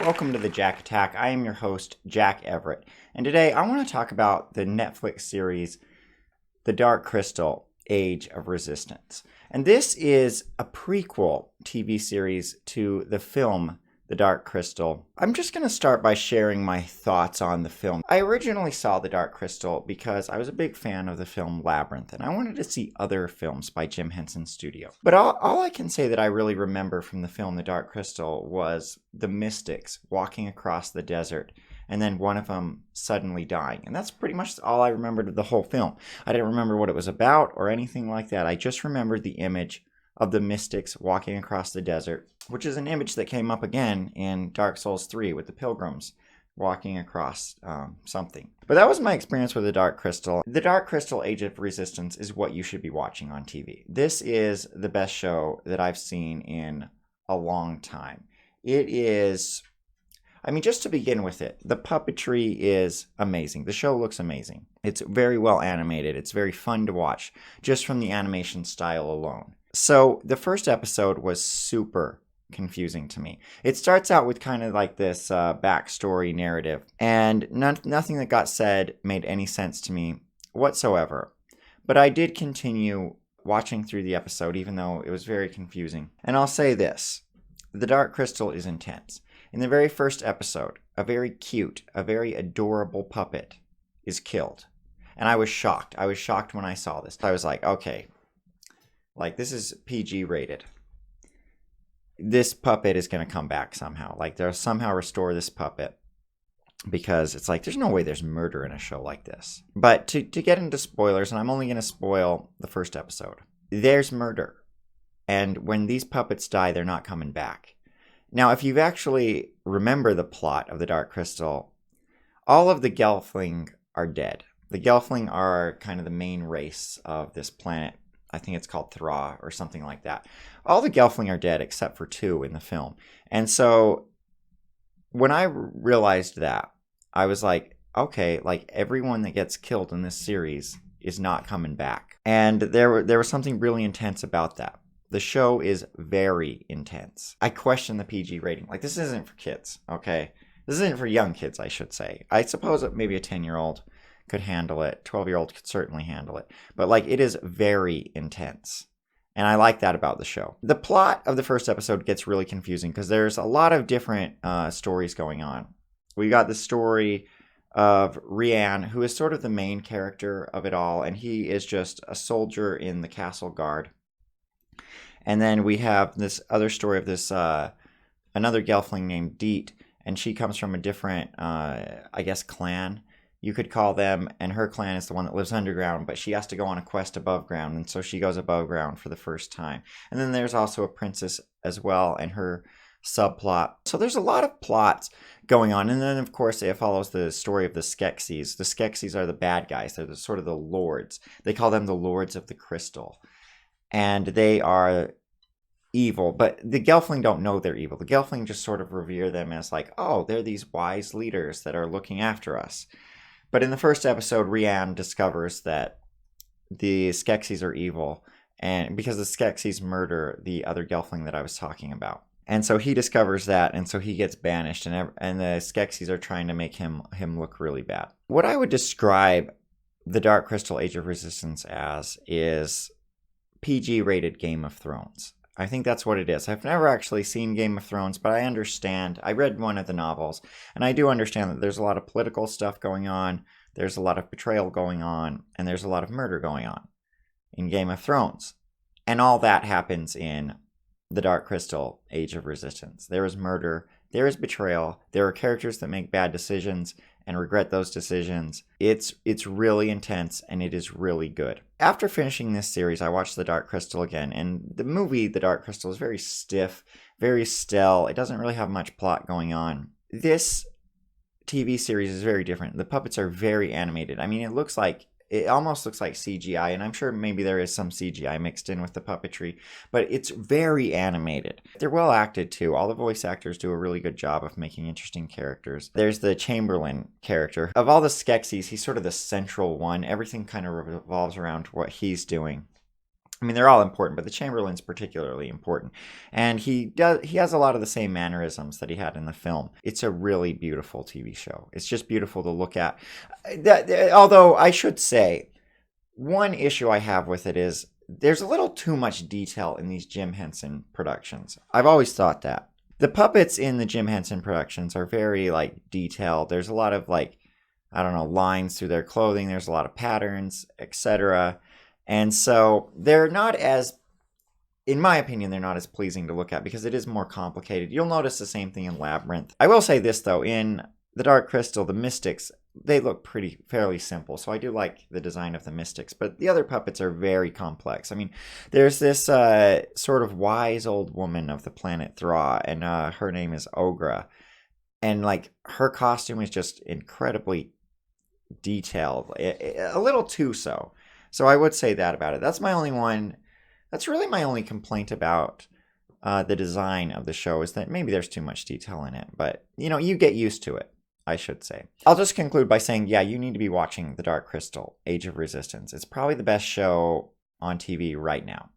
Welcome to the Jack Attack. I am your host, Jack Everett, and today I want to talk about the Netflix series, The Dark Crystal: Age of Resistance. And this is a prequel TV series to the film, The Dark Crystal. I'm just going to start by sharing my thoughts on the film. I originally saw The Dark Crystal because I was a big fan of the film Labyrinth, and I wanted to see other films by Jim Henson's studio. But all I can say that I really remember from the film The Dark Crystal was the mystics walking across the desert, and then one of them suddenly dying. And that's pretty much all I remembered of the whole film. I didn't remember what it was about or anything like that. I just remembered the image of the mystics walking across the desert, which is an image that came up again in Dark Souls 3 with the pilgrims walking across something. But that was my experience with The Dark Crystal. The Dark Crystal: Age of Resistance is what you should be watching on TV. This is the best show that I've seen in a long time. It is, just to begin with it, the puppetry is amazing. The show looks amazing. It's very well animated. It's very fun to watch, just from the animation style alone. So the first episode was super confusing to me. It starts out with kind of like this backstory narrative, and nothing that got said made any sense to me whatsoever. But I did continue watching through the episode, even though it was very confusing. And I'll say this, The Dark Crystal is intense. In the very first episode, a very cute, a very adorable puppet is killed. And I was shocked. I was shocked when I saw this. I was like, okay, this is PG rated. This puppet is going to come back somehow. They'll somehow restore this puppet, because it's there's no way there's murder in a show like this. But to get into spoilers, and I'm only going to spoil the first episode, there's murder. And when these puppets die, they're not coming back. Now, if you actually remember the plot of The Dark Crystal, all of the Gelfling are dead. The Gelfling are kind of the main race of this planet. I think it's called Thra or something like that. All the Gelfling are dead except for 2 in the film. And so when I realized that, I was like, okay, everyone that gets killed in this series is not coming back. And there was something really intense about that. The show is very intense. I question the PG rating. This isn't for kids, okay? This isn't for young kids, I should say. I suppose that maybe a 10-year-old could handle it. 12-year-old could certainly handle it. But it is very intense. And I like that about the show. The plot of the first episode gets really confusing because there's a lot of different stories going on. We got the story of Rian, who is sort of the main character of it all, and he is just a soldier in the castle guard. And then we have this other story of this another Gelfling named Deet, and she comes from a different, clan, you could call them, and her clan is the one that lives underground, but she has to go on a quest above ground, and so she goes above ground for the first time. And then there's also a princess as well, and her subplot. So there's a lot of plots going on, and then of course it follows the story of the Skeksis. The Skeksis are the bad guys. They're sort of the lords. They call them the Lords of the Crystal, and they are evil, but the Gelfling don't know they're evil. The Gelfling just sort of revere them as oh, they're these wise leaders that are looking after us. But in the first episode, Rian discovers that the Skeksis are evil, and because the Skeksis murder the other Gelfling that I was talking about. And so he discovers that, and so he gets banished, and the Skeksis are trying to make him look really bad. What I would describe The Dark Crystal: Age of Resistance as is PG-rated Game of Thrones. I think that's what it is. I've never actually seen Game of Thrones, but I understand. I read one of the novels, and I do understand that there's a lot of political stuff going on, there's a lot of betrayal going on, and there's a lot of murder going on in Game of Thrones. And all that happens in The Dark Crystal: Age of Resistance. There is murder, there is betrayal, there are characters that make bad decisions and regret those decisions. It's really intense, and it is really good. After finishing this series, I watched The Dark Crystal again, and the movie The Dark Crystal is very stiff, very still. It doesn't really have much plot going on. This TV series is very different. The puppets are very animated. It almost looks like CGI, and I'm sure maybe there is some CGI mixed in with the puppetry, but it's very animated. They're well acted too. All the voice actors do a really good job of making interesting characters. There's the Chamberlain character. Of all the Skeksis, he's sort of the central one. Everything kind of revolves around what he's doing. I mean, they're all important, but the Chamberlain's particularly important. And he has a lot of the same mannerisms that he had in the film. It's a really beautiful TV show. It's just beautiful to look at. Although I should say, one issue I have with it is there's a little too much detail in these Jim Henson productions. I've always thought that. The puppets in the Jim Henson productions are very detailed. There's a lot of I don't know, lines through their clothing. There's a lot of patterns, etc. And so they're not as, in my opinion, they're not as pleasing to look at because it is more complicated. You'll notice the same thing in Labyrinth. I will say this though, in The Dark Crystal, the Mystics, they look fairly simple. So I do like the design of the Mystics, but the other puppets are very complex. I mean, there's this sort of wise old woman of the planet Thra, and her name is Ogra. And her costume is just incredibly detailed, a little too so. So I would say that about it. That's really my only complaint about the design of the show, is that maybe there's too much detail in it. But, you get used to it, I should say. I'll just conclude by saying, yeah, you need to be watching The Dark Crystal, Age of Resistance. It's probably the best show on TV right now.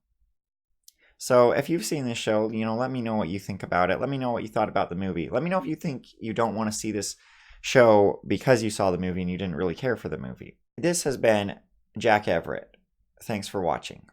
So if you've seen this show, let me know what you think about it. Let me know what you thought about the movie. Let me know if you think you don't want to see this show because you saw the movie and you didn't really care for the movie. This has been Jack Everett. Thanks for watching.